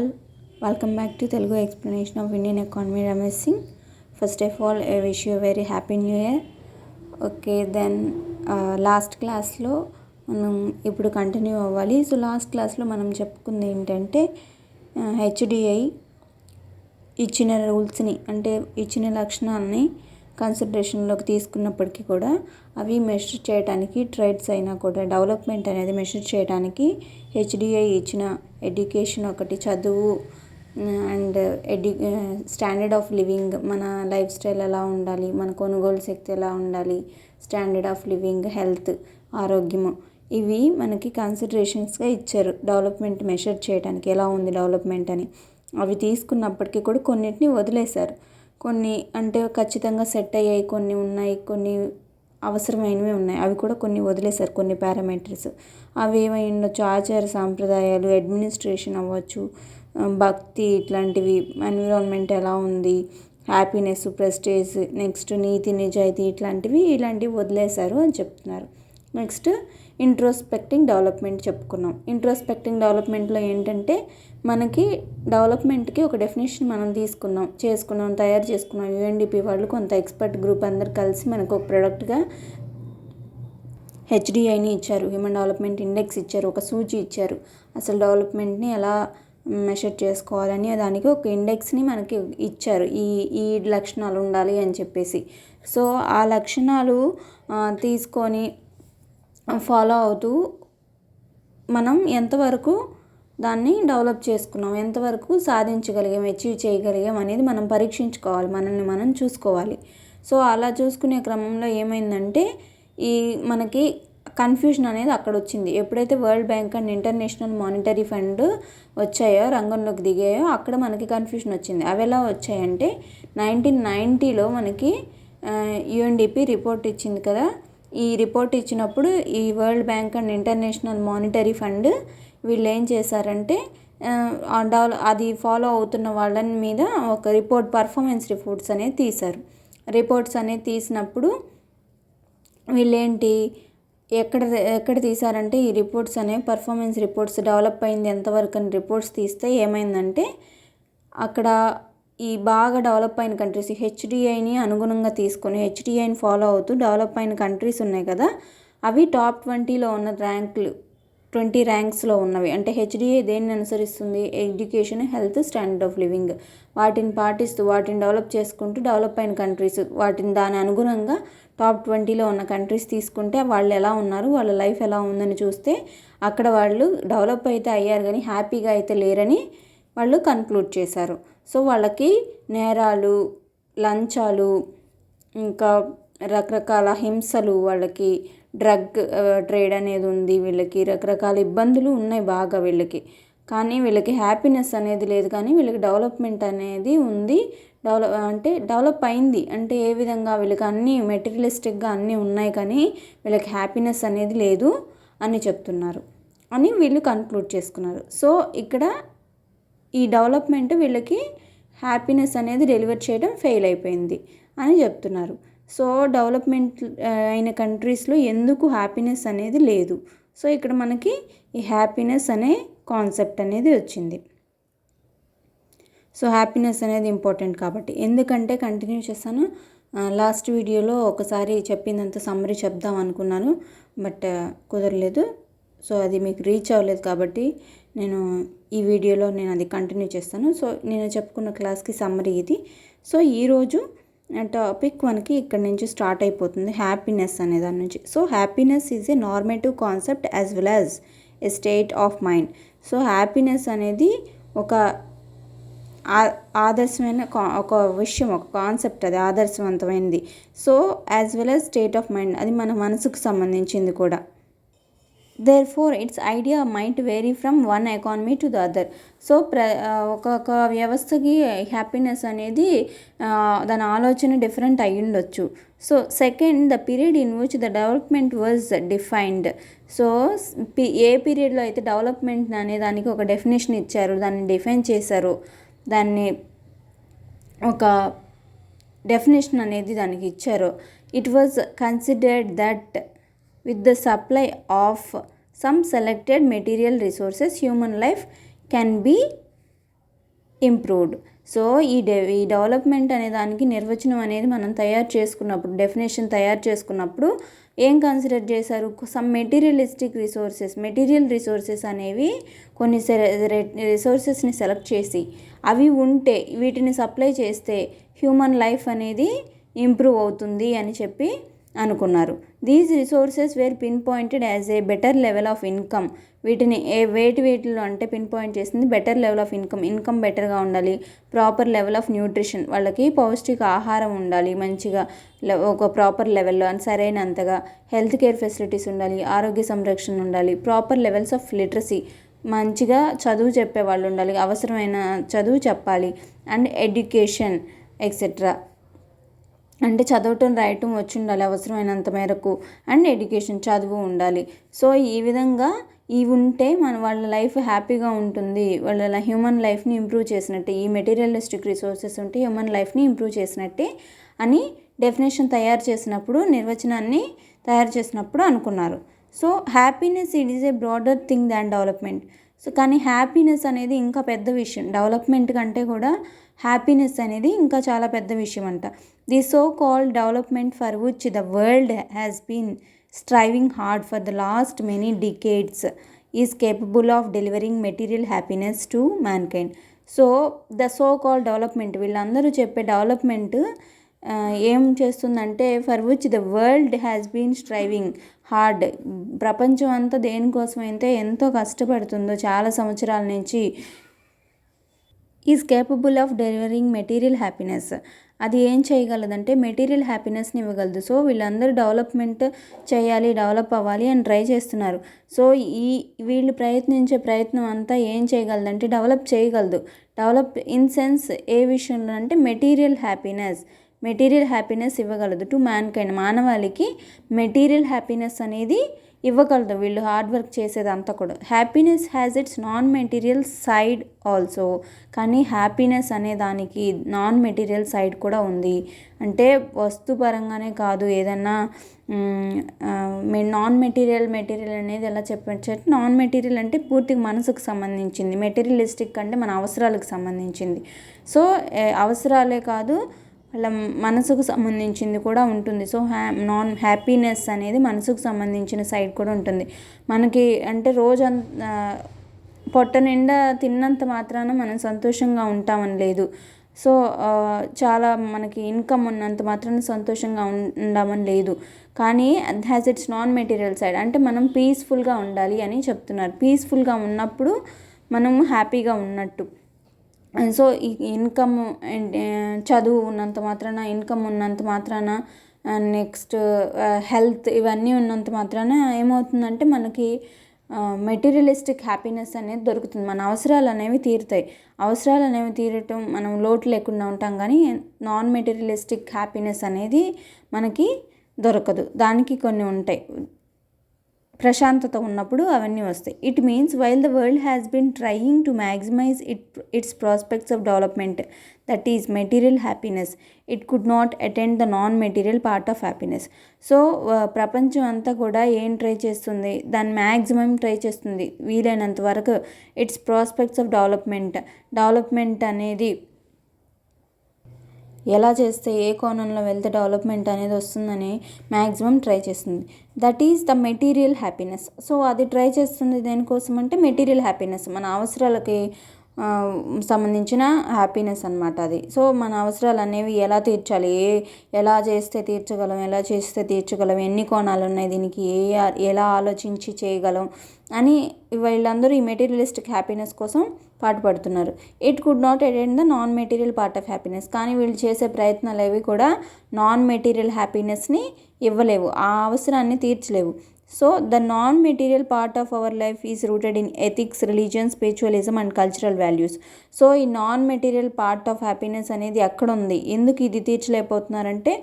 all, welcome back to Telugu explanation of Indian economy Ramesh Singh. First of all, I wish you a very happy new year. Okay, then last క్లాస్లో మనం ఇప్పుడు continue అవ్వాలి. So last క్లాస్లో మనం చెప్పుకుంది ఏంటంటే HDI ఇచ్చిన రూల్స్ని అంటే ఇచ్చిన లక్షణాలని కన్సిడరేషన్లోకి తీసుకున్నప్పటికీ కూడా అవి మెషర్ చేయడానికి ట్రేడ్స్ అయినా కూడా డెవలప్మెంట్ అనేది మెషర్ చేయడానికి హెచ్డిఐ ఇచ్చిన ఎడ్యుకేషన్ ఒకటి చదువు అండ్ స్టాండర్డ్ ఆఫ్ లివింగ్, మన లైఫ్ స్టైల్ ఎలా ఉండాలి, మన కొనుగోలు శక్తి ఎలా ఉండాలి, స్టాండర్డ్ ఆఫ్ లివింగ్, హెల్త్, ఆరోగ్యము, ఇవి మనకి కన్సిడరేషన్స్గా ఇచ్చారు డెవలప్మెంట్ మెషర్ చేయడానికి ఎలా ఉంది డెవలప్మెంట్ అని. అవి తీసుకున్నప్పటికీ కూడా కొన్నిటిని వదిలేశారు. కొన్ని అంటే ఖచ్చితంగా సెట్ అయ్యాయి, కొన్ని ఉన్నాయి, కొన్ని అవసరమైనవి ఉన్నాయి, అవి కూడా కొన్ని వదిలేశారు. కొన్ని పారామీటర్స్ అవి ఏమై ఉండొచ్చు, ఆచార సాంప్రదాయాలు, అడ్మినిస్ట్రేషన్ అవ్వచ్చు, భక్తి, ఇట్లాంటివి, ఎన్విరాన్మెంట్ ఎలా ఉంది, హ్యాపీనెస్, ప్రెస్టేజ్, నెక్స్ట్ నీతి నిజాయితీ, ఇలాంటివి వదిలేశారు అని చెప్తున్నారు. నెక్స్ట్ ఇంట్రోస్పెక్టింగ్ డెవలప్మెంట్ చెప్పుకున్నాం. ఇంట్రోస్పెక్టింగ్ డెవలప్మెంట్లో ఏంటంటే మనకి డెవలప్మెంట్కి ఒక డెఫినేషన్ మనం తయారు చేసుకున్నాం. యుఎన్డిపి వాళ్ళు కొంత ఎక్స్పర్ట్ గ్రూప్ అందరు కలిసి మనకు ఒక ప్రోడక్ట్గా హెచ్డిఐని ఇచ్చారు, హ్యూమన్ డెవలప్మెంట్ ఇండెక్స్ ఇచ్చారు, ఒక సూచి ఇచ్చారు, అసలు డెవలప్మెంట్ని ఎలా మెషర్ చేసుకోవాలని దానికి ఒక ఇండెక్స్ని మనకి ఇచ్చారు, ఈ లక్షణాలు ఉండాలి అని చెప్పేసి. సో ఆ లక్షణాలు తీసుకొని ఫాలో అవుతూ మనం ఎంతవరకు దాన్ని డెవలప్ చేసుకున్నాం, ఎంతవరకు సాధించగలిగాం, అచీవ్ చేయగలిగాం అనేది మనం పరీక్షించుకోవాలి, మనల్ని మనం చూసుకోవాలి. సో అలా చూసుకునే క్రమంలో ఏమైందంటే మనకి కన్ఫ్యూజన్ అనేది అక్కడ వచ్చింది. ఎప్పుడైతే world bank and international monetary fund వచ్చాయో, రంగంలోకి దిగాయో, అక్కడ మనకి కన్ఫ్యూజన్ వచ్చింది. అవి ఎలా వచ్చాయంటే 1990లో మనకి యుఎన్డిపి రిపోర్ట్ ఇచ్చింది కదా. ఈ రిపోర్ట్ ఇచ్చినప్పుడు ఈ world bank and international monetary fund వీళ్ళు ఏం చేశారంటే అది ఫాలో అవుతున్న వాళ్ళని మీద ఒక పర్ఫార్మెన్స్ రిపోర్ట్స్ అనేది తీశారు. రిపోర్ట్స్ అనేది తీసినప్పుడు వీళ్ళేంటి ఎక్కడ తీశారంటే ఈ రిపోర్ట్స్ అనేవి పర్ఫార్మెన్స్ రిపోర్ట్స్, డెవలప్ అయింది ఎంతవరకు అని రిపోర్ట్స్ తీస్తే ఏమైందంటే అక్కడ ఈ బాగా డెవలప్ అయిన కంట్రీస్ హెచ్డిఐని అనుగుణంగా తీసుకొని హెచ్డిఐని ఫాలో అవుతూ డెవలప్ అయిన కంట్రీస్ ఉన్నాయి కదా, అవి టాప్ 20లో ఉన్న 20 ర్యాంక్స్లో ఉన్నవి. అంటే హెచ్డిఐ దేన్ని అనుసరిస్తుంది, education, health, standard of living, వాటిని పాటిస్తూ వాటిని డెవలప్ చేసుకుంటూ డెవలప్ అయిన కంట్రీస్ దాని అనుగుణంగా టాప్ 20లో ఉన్న కంట్రీస్ తీసుకుంటే వాళ్ళు ఎలా ఉన్నారు, వాళ్ళ లైఫ్ ఎలా ఉందని చూస్తే అక్కడ వాళ్ళు డెవలప్ అయితే అయ్యారు కానీ హ్యాపీగా అయితే లేరని వాళ్ళు కన్క్లూడ్ చేశారు. సో వాళ్ళకి నేరాలు, లంచాలు, ఇంకా రకరకాల హింసలు, వాళ్ళకి డ్రగ్ ట్రేడ్ అనేది ఉంది, వీళ్ళకి రకరకాల ఇబ్బందులు ఉన్నాయి బాగా వీళ్ళకి. కానీ వీళ్ళకి హ్యాపీనెస్ అనేది లేదు, కానీ వీళ్ళకి డెవలప్మెంట్ అనేది ఉంది. డెవలప్ అయింది అంటే ఏ విధంగా, వీళ్ళకి అన్నీ మెటీరియలిస్టిక్గా అన్నీ ఉన్నాయి కానీ వీళ్ళకి హ్యాపీనెస్ అనేది లేదు అని చెప్తున్నారు అని వీళ్ళు కన్క్లూడ్ చేసుకున్నారు. సో ఇక్కడ ఈ డెవలప్మెంట్ వీళ్ళకి హ్యాపీనెస్ అనేది డెలివర్ చేయడం ఫెయిల్ అయిపోయింది అని చెప్తున్నారు. సో డెవలప్మెంట్ అయిన కంట్రీస్లో ఎందుకు హ్యాపీనెస్ అనేది లేదు. సో ఇక్కడ మనకి ఈ హ్యాపీనెస్ అనే కాన్సెప్ట్ అనేది వచ్చింది. సో హ్యాపీనెస్ అనేది ఇంపార్టెంట్ కాబట్టి, ఎందుకంటే కంటిన్యూ చేస్తాను. లాస్ట్ వీడియోలో ఒకసారి చెప్పిందంత సమ్మరీ చెప్దాం అనుకున్నాను, బట్ కుదరలేదు. సో అది మీకు రీచ్ అవ్వలేదు కాబట్టి నేను ఈ వీడియోలో అది కంటిన్యూ చేస్తాను. సో నేను చెప్పుకున్న క్లాస్కి సమ్మరీ ఇది. సో ఈరోజు టాపిక్ మనకి ఇక్కడ నుంచి స్టార్ట్ అయిపోతుంది, హ్యాపీనెస్ అనే దాని నుంచి. So happiness is a normative concept as well as a state of mind. So happiness అనేది ఒక ఆదర్శమైన ఒక విషయం, ఒక కాన్సెప్ట్, అది ఆదర్శవంతమైనది. So as well as state of mind, అది మన మనసుకు సంబంధించింది కూడా. Therefore its idea might vary from one economy to the other. So ఒక్కొక్క వ్యవస్థకి హ్యాపీనెస్ అనేది దాని ఆలోచన డిఫరెంట్ అయి ఉండొచ్చు. So second, the period in which the development was defined. So ఏ పీరియడ్లో అయితే డెవలప్మెంట్ అనే దానికి ఒక డెఫినేషన్ ఇచ్చారు, దాన్ని డిఫైన్ చేశారు, దాన్ని ఒక డెఫినేషన్ అనేది దానికి ఇచ్చారు. It was considered that with the supply of some selected material resources human life can be improved. So ఈ డెవలప్మెంట్ అనే దానికి నిర్వచనం అనేది మనం తయారు చేసుకున్నప్పుడు, డెఫినేషన్ తయారు చేసుకున్నప్పుడు ఏం కన్సిడర్ చేశారు? Some materialistic resources, material resources అనేవి కొన్ని రిసోర్సెస్ని సెలెక్ట్ చేసి అవి ఉంటే వీటిని సప్లై చేస్తే హ్యూమన్ లైఫ్ అనేది ఇంప్రూవ్ అవుతుంది అని చెప్పి అనుకున్నారు. These resources were pinpointed as a better level of income. వీటిని వేటిలో అంటే పిన్ పాయింట్ చేసింది బెటర్ లెవెల్ ఆఫ్ ఇన్కమ్ బెటర్గా ఉండాలి, ప్రాపర్ లెవెల్ ఆఫ్ న్యూట్రిషన్, వాళ్ళకి పౌష్టిక ఆహారం ఉండాలి మంచిగా ఒక ప్రాపర్ లెవెల్లో అని సరైనంతగా, హెల్త్ కేర్ ఫెసిలిటీస్ ఉండాలి, ఆరోగ్య సంరక్షణ ఉండాలి, ప్రాపర్ లెవెల్స్ ఆఫ్ లిటరసీ, మంచిగా చదువు చెప్పే వాళ్ళు ఉండాలి, అవసరమైన చదువు చెప్పాలి, అండ్ ఎడ్యుకేషన్ ఎక్సెట్రా, అంటే చదవటం రాయటం వచ్చి ఉండాలి అవసరమైనంత మేరకు, అండ్ ఎడ్యుకేషన్ చదువు ఉండాలి. సో ఈ విధంగా ఇవి ఉంటే వాళ్ళ లైఫ్ హ్యాపీగా ఉంటుంది, వాళ్ళ హ్యూమన్ లైఫ్ని ఇంప్రూవ్ చేసినట్టే. ఈ మెటీరియలిస్టిక్ రిసోర్సెస్ ఉంటే హ్యూమన్ లైఫ్ని ఇంప్రూవ్ చేసినట్టే అని డెఫినేషన్ తయారు చేసినప్పుడు, నిర్వచనాన్ని తయారు చేసినప్పుడు అనుకున్నారు. So happiness it is a broader thing than development. So కానీ హ్యాపీనెస్ అనేది ఇంకా పెద్ద విషయం, డెవలప్మెంట్ కంటే కూడా హ్యాపీనెస్ అనేది ఇంకా చాలా పెద్ద విషయం అంట. The so called development for which the world has been striving hard for the last many decades is capable of delivering material happiness to mankind. So the so called development, వీళ్ళందరూ చెప్పే development ఏం చేస్తుందంటే for which the world has been striving hard, ప్రపంచం అంతా దేనికోసమైతే ఎంతో కష్టపడుతుందో చాలా సంవత్సరాల నుంచి, is capable of delivering material happiness, అది ఏం చేయగలదంటే మెటీరియల్ హ్యాపీనెస్ని ఇవ్వగలదు. సో వీళ్ళందరూ డెవలప్మెంట్ చేయాలి, డెవలప్ అవ్వాలి అని ట్రై చేస్తున్నారు. సో వీళ్ళు ప్రయత్నించే ప్రయత్నం అంతా ఏం చేయగలదంటే డెవలప్ చేయగలదు. డెవలప్ ఇన్ సెన్స్ ఏ విషయంలో అంటే మెటీరియల్ హ్యాపీనెస్ ఇవ్వగలదు టు మ్యాన్కైండ్, మానవాళికి మెటీరియల్ హ్యాపీనెస్ అనేది ఇవ్వగలదు వీళ్ళు హార్డ్ వర్క్ చేసేదంతా కూడా. Happiness has its non material side also, కానీ హ్యాపీనెస్ అనే దానికి నాన్ మెటీరియల్ సైడ్ కూడా ఉంది. అంటే వస్తుపరంగానే కాదు, ఏదన్నా నాన్ మెటీరియల్ అనేది ఎలా చెప్పచ్చు, నాన్ మెటీరియల్ అంటే పూర్తిగా మనసుకు సంబంధించింది, మెటీరియలిస్టిక్ అంటే మన అవసరాలకు సంబంధించింది. సో అవసరాలే కాదు వాళ్ళ మనసుకు సంబంధించింది కూడా ఉంటుంది. సో హ్యాపీనెస్ అనేది మనసుకు సంబంధించిన సైడ్ కూడా ఉంటుంది. మనకి అంటే పొట్ట నిండా తిన్నంత మాత్రాన మనం సంతోషంగా ఉంటామని లేదు. సో చాలా మనకి ఇన్కమ్ ఉన్నంత మాత్రాన సంతోషంగా ఉండమని లేదు. కానీ అది has its non material side, అంటే మనం పీస్ఫుల్గా ఉండాలి అని చెప్తున్నారు. పీస్ఫుల్గా ఉన్నప్పుడు మనం హ్యాపీగా ఉన్నట్టు. సో ఈ ఇన్కమ్ చదువు ఉన్నంత మాత్రాన, ఇన్కమ్ ఉన్నంత మాత్రాన, నెక్స్ట్ హెల్త్ ఇవన్నీ ఉన్నంత మాత్రాన ఏమవుతుందంటే మనకి మెటీరియలిస్టిక్ హ్యాపీనెస్ అనేది దొరుకుతుంది, మన అవసరాలు అనేవి తీరుతాయి. అవసరాలు అనేవి తీరటం మనం లోటు లేకుండా ఉంటాం, కానీ నాన్ మెటీరియలిస్టిక్ హ్యాపీనెస్ అనేది మనకి దొరకదు. దానికి కొన్ని ఉంటాయి, ప్రశాంతత ఉన్నప్పుడు అవన్నీ వస్తాయి. It means while the world has been trying to maximise its prospects of development, that is material happiness, it could not attend the non material part of happiness. So ప్రపంచం అంతా కూడా ఏం ట్రై చేస్తుంది, దాని మ్యాక్సిమం ట్రై చేస్తుంది వీలైనంత వరకు it's prospects of development అనేది ఎలా చేస్తే ఏ కోణంలో వెళ్తే డెవలప్మెంట్ అనేది వస్తుందని మ్యాక్సిమం ట్రై చేస్తుంది. That is the material happiness. So అది ట్రై చేస్తుంది దేనికోసం అంటే మెటీరియల్ హ్యాపీనెస్, మన అవసరాలకి సంబంధించిన హ్యాపీనెస్ అనమాట అది. సో మన అవసరాలు అనేవి ఎలా తీర్చాలి, ఎలా చేస్తే తీర్చగలం, ఎన్ని కోణాలు ఉన్నాయి దీనికి, ఎలా ఆలోచించి చేయగలం అని వీళ్ళందరూ ఈ మెటీరియలిస్టిక్ హ్యాపీనెస్ కోసం పాటుపడుతున్నారు. It could not attend the non material part of happiness, కానీ వీళ్ళు చేసే ప్రయత్నాలు ఏవి కూడా నాన్ మెటీరియల్ హ్యాపీనెస్ని ఇవ్వలేవు, ఆ అవసరాన్ని తీర్చలేవు. So the non material part of our life is rooted in ethics, religion, spiritualism and cultural values. So ఈ non material part of happiness అనేది ఎక్కడ ఉంది, ఎందుకు ఇది తీర్చలేకపోతున్నారంటే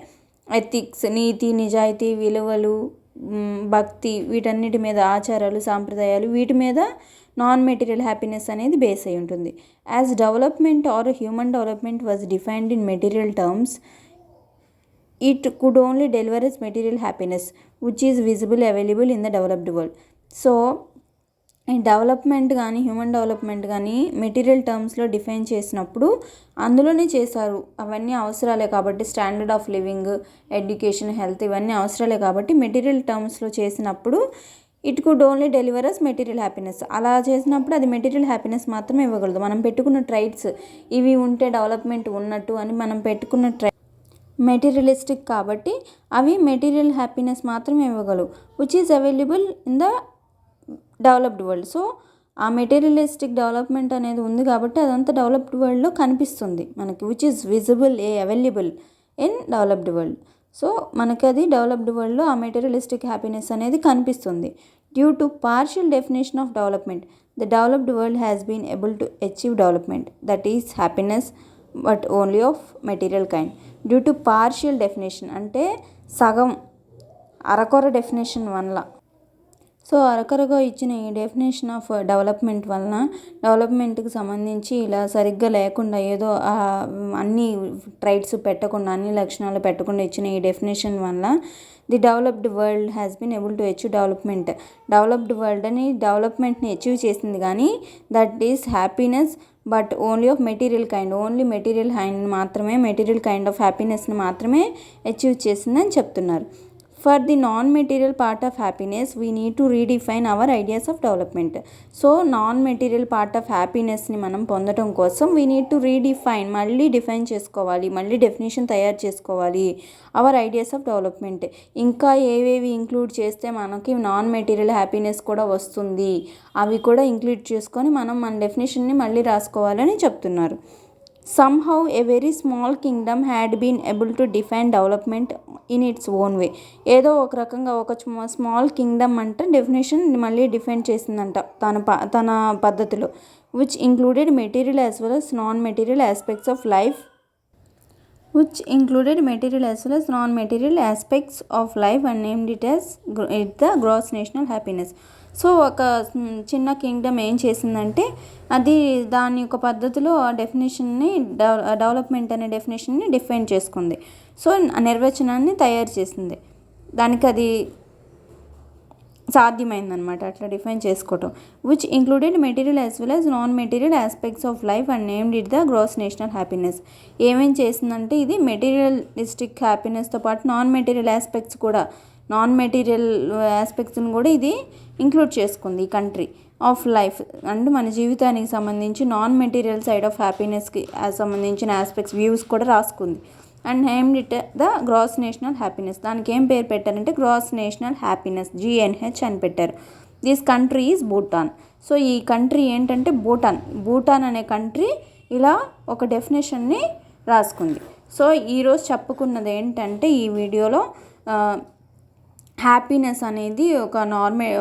ఎథిక్స్, నీతి, నిజాయితీ, విలువలు, భక్తి, వీటన్నిటి మీద, ఆచారాలు, సాంప్రదాయాలు, వీటి మీద నాన్ మెటీరియల్ హ్యాపీనెస్ అనేది బేస్ అయి ఉంటుంది. As development or human development was defined in material terms, it could only deliver its material happiness which is visible available in the developed world. So ఈ డెవలప్మెంట్ కానీ human development కానీ material టర్మ్స్లో define చేసినప్పుడు అందులోనే చేశారు. అవన్నీ అవసరాలే కాబట్టి standard of living, education, health ఇవన్నీ అవసరాలే కాబట్టి మెటీరియల్ టర్మ్స్లో చేసినప్పుడు it could only deliver us material happiness. అలా చేసినప్పుడు అది మెటీరియల్ హ్యాపీనెస్ మాత్రమే ఇవ్వగలదు. మనం పెట్టుకున్న ట్రైట్స్ ఇవి ఉంటే డెవలప్మెంట్ ఉన్నట్టు అని మనం పెట్టుకున్న మెటీరియలిస్టిక్ కాబట్టి అవి మెటీరియల్ హ్యాపీనెస్ మాత్రమే ఇవ్వగలవు, which is available in the developed world. So ఆ మెటీరియలిస్టిక్ డెవలప్మెంట్ అనేది ఉంది కాబట్టి అదంతా డెవలప్డ్ వరల్డ్లో కనిపిస్తుంది మనకి, which is visible available in developed world. So మనకి అది డెవలప్డ్ వరల్డ్లో ఆ మెటీరియలిస్టిక్ హ్యాపీనెస్ అనేది కనిపిస్తుంది. Due to partial definition of development, the developed world has been able to achieve development that is happiness but only of material kind. Due to partial definition అంటే సగం అరకొర definition వల్ల. So అరకొరగా ఇచ్చిన ఈ definition of development వలన డెవలప్మెంట్కి సంబంధించి ఇలా సరిగ్గా లేకుండా ఏదో అన్ని ట్రైట్స్ పెట్టకుండా అన్ని లక్షణాలు పెట్టకుండా ఇచ్చిన ఈ డెఫినేషన్ వల్ల the developed world has been able to achieve development. Developed world అని డెవలప్మెంట్ని అచీవ్ చేసింది కానీ that is happiness but only of material kind, only material kind మాత్రమే, మెటీరియల్ కైండ్ ఆఫ్ హ్యాపీనెస్ని మాత్రమే అచీవ్ చేసిందని చెప్తున్నారు. For the non material part of happiness we need to redefine our ideas of development. So non material part of హ్యాపీనెస్ని మనం పొందడం కోసం we need to redefine, మళ్ళీ డిఫైన్ చేసుకోవాలి, మళ్ళీ డెఫినేషన్ తయారు చేసుకోవాలి అవర్ ఐడియాస్ ఆఫ్ డెవలప్మెంట్. ఇంకా ఏవేవి ఇంక్లూడ్ చేస్తే మనకి నాన్ మెటీరియల్ హ్యాపీనెస్ కూడా వస్తుంది అవి కూడా ఇంక్లూడ్ చేసుకొని మనం మన డెఫినేషన్ని మళ్ళీ రాసుకోవాలని చెప్తున్నారు. Somehow a very small kingdom had been able to define development in its own way. ఏదో ఒక రకంగా ఒక స్మాల్ కింగ్డమ్ అంటే డెఫినేషన్ మళ్ళీ డిఫైన్ చేసిందంట తన పద్ధతిలో, which included material as well as non material aspects of life and named it as the gross national happiness. So ఒక చిన్న కింగ్డమ్ ఏం చేసిందంటే అది దాని యొక్క పద్ధతిలో ఆ డెఫినేషన్ని డెవలప్మెంట్ అనే డెఫినేషన్ని డిఫైన్ చేసుకుంది. సో నిర్వచనాన్ని తయారు చేసింది, దానికి అది సాధ్యమైందనమాట అట్లా డిఫైన్ చేసుకోవటం. Which included material as well as non material aspects of life and named it the gross national happiness. ఏమేం చేసిందంటే ఇది మెటీరియలిస్టిక్ హ్యాపీనెస్తో పాటు నాన్ మెటీరియల్ ఆస్పెక్ట్స్ కూడా, నాన్ మెటీరియల్ ఆస్పెక్ట్స్ని కూడా ఇది ఇంక్లూడ్ చేసుకుంది ఈ కంట్రీ ఆఫ్ లైఫ్. అండ్ మన జీవితానికి సంబంధించి నాన్ మెటీరియల్ సైడ్ ఆఫ్ హ్యాపీనెస్కి సంబంధించిన ఆస్పెక్ట్స్ వ్యూస్ కూడా రాసుకుంది. And named it the gross national happiness. దానికి ఏం పేరు పెట్టారంటే గ్రాస్ నేషనల్ హ్యాపీనెస్, GNH అని పెట్టారు. This country is Bhutan. So ఈ కంట్రీ ఏంటంటే భూటాన్ అనే కంట్రీ ఇలా ఒక డెఫినేషన్ని రాసుకుంది. సో ఈరోజు చెప్పుకున్నది ఏంటంటే ఈ వీడియోలో హ్యాపీనెస్ అనేది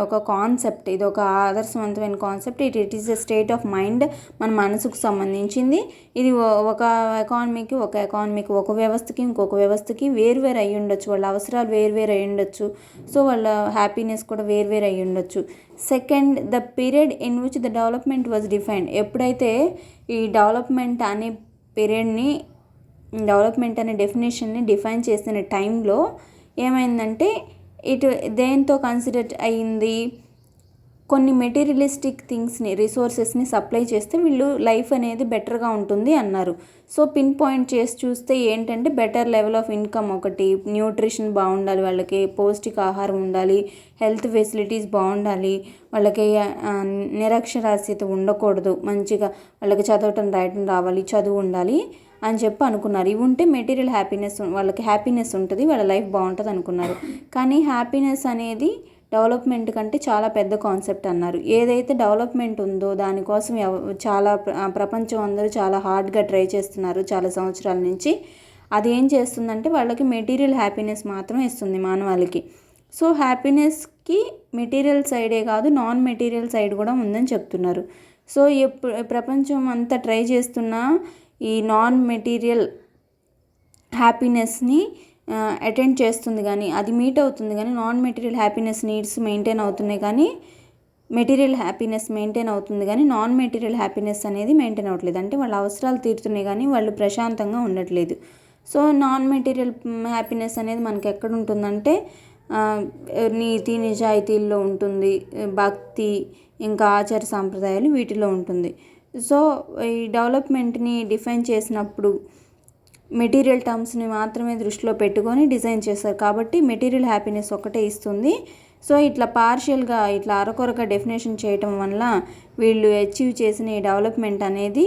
ఒక కాన్సెప్ట్, ఇది ఒక ఆదర్శవంతమైన concept. It is a state of mind, మన మనసుకు సంబంధించింది. ఇది ఒక ఎకానమీకి ఒక వ్యవస్థకి ఇంకొక వ్యవస్థకి వేరువేరు అయ్యి ఉండొచ్చు, వాళ్ళ అవసరాలు వేరువేరు అయ్యి ఉండొచ్చు. సో వాళ్ళ హ్యాపీనెస్ కూడా వేరువేరు అయ్యి ఉండొచ్చు. Second, the period in which the development was defined. ఎప్పుడైతే ఈ డెవలప్మెంట్ అనే పీరియడ్ని, డెవలప్మెంట్ అనే డెఫినేషన్ని డిఫైన్ చేసిన టైంలో ఏమైందంటే ఇటు దేంతో కన్సిడర్ అయ్యింది, కొన్ని మెటీరియలిస్టిక్ థింగ్స్ని, రిసోర్సెస్ని సప్లై చేస్తే వీళ్ళు లైఫ్ అనేది బెటర్గా ఉంటుంది అన్నారు. సో పిన్ పాయింట్ చేసి చూస్తే ఏంటంటే బెటర్ లెవెల్ ఆఫ్ ఇన్కమ్ ఒకటి, న్యూట్రిషన్ బాగుండాలి, వాళ్ళకి పౌష్టికాహారం ఉండాలి, హెల్త్ ఫెసిలిటీస్ బాగుండాలి, వాళ్ళకి నిరక్షరాస్యత ఉండకూడదు, మంచిగా వాళ్ళకి చదవటం రాయటం రావాలి, చదువు ఉండాలి అని చెప్పి అనుకున్నారు. ఇవి ఉంటే మెటీరియల్ హ్యాపీనెస్, వాళ్ళకి హ్యాపీనెస్ ఉంటుంది, వాళ్ళ లైఫ్ బాగుంటుంది అనుకున్నారు. కానీ హ్యాపీనెస్ అనేది డెవలప్మెంట్ కంటే చాలా పెద్ద కాన్సెప్ట్ అన్నారు. ఏదైతే డెవలప్మెంట్ ఉందో దానికోసం చాలా ప్రపంచం అందరూ చాలా హార్డ్గా ట్రై చేస్తున్నారు చాలా సంవత్సరాల నుంచి. అది ఏం చేస్తుందంటే వాళ్ళకి మెటీరియల్ హ్యాపీనెస్ మాత్రం ఇస్తుంది మానవాళికి. సో హ్యాపీనెస్కి మెటీరియల్ సైడే కాదు నాన్ మెటీరియల్ సైడ్ కూడా ఉందని చెప్తున్నారు. సో ప్రపంచం అంతా ట్రై చేస్తున్నా ఈ నాన్ మెటీరియల్ హ్యాపీనెస్ని అటెండ్ చేస్తుంది కానీ, అది మీట్ అవుతుంది కానీ non material happiness needs maintain అవుతున్నాయి కానీ, మెటీరియల్ హ్యాపీనెస్ మెయింటైన్ అవుతుంది కానీ నాన్ మెటీరియల్ హ్యాపీనెస్ అనేది మెయింటైన్ అవ్వట్లేదు. అంటే వాళ్ళ అవసరాలు తీరుతున్నాయి కానీ వాళ్ళు ప్రశాంతంగా ఉండట్లేదు. సో నాన్ మెటీరియల్ హ్యాపీనెస్ అనేది మనకి ఎక్కడ ఉంటుందంటే నీతి నిజాయితీల్లో ఉంటుంది, భక్తి, ఇంకా ఆచార సాంప్రదాయాలు వీటిలో ఉంటుంది. సో ఈ డెవలప్మెంట్ని డిఫైన్ చేసినప్పుడు మెటీరియల్ టర్మ్స్ని మాత్రమే దృష్టిలో పెట్టుకొని డిజైన్ చేశారు కాబట్టి మెటీరియల్ హ్యాపీనెస్ ఒకటే ఇస్తుంది. సో ఇట్లా పార్షియల్గా ఇట్లా అరకొరగా డెఫినేషన్ చేయటం వల్ల వీళ్ళు అచీవ్ చేసిన ఈ డెవలప్మెంట్ అనేది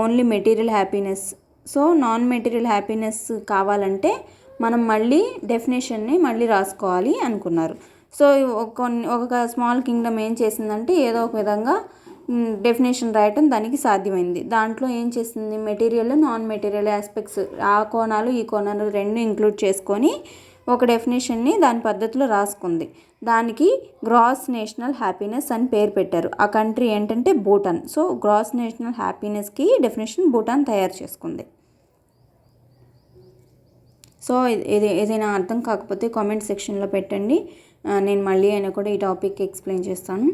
only material happiness. So non material happiness కావాలంటే మనం మళ్ళీ డెఫినేషన్ని మళ్ళీ రాసుకోవాలి అనుకున్నారు. సో ఒక స్మాల్ కింగ్డమ్ ఏం చేసిందంటే ఏదో ఒక విధంగా డెఫినేషన్ రాయటం దానికి సాధ్యమైంది. దాంట్లో ఏం చేసింది, మెటీరియల్ నాన్ మెటీరియల్ ఆస్పెక్ట్స్ ఆ కోణాలు ఈ కోణాలు రెండు ఇంక్లూడ్ చేసుకొని ఒక డెఫినేషన్ని దాని పద్ధతిలో రాసుకుంది. దానికి గ్రాస్ నేషనల్ హ్యాపీనెస్ అని పేరు పెట్టారు. ఆ కంట్రీ ఏంటంటే భూటాన్. సో గ్రాస్ నేషనల్ హ్యాపీనెస్కి డెఫినేషన్ భూటాన్ తయారు చేసుకుంది. సో ఏదైనా అర్థం కాకపోతే కామెంట్ సెక్షన్లో పెట్టండి. నేను మళ్ళీ అయినా కూడా ఈ టాపిక్ ఎక్స్ప్లెయిన్ చేస్తాను.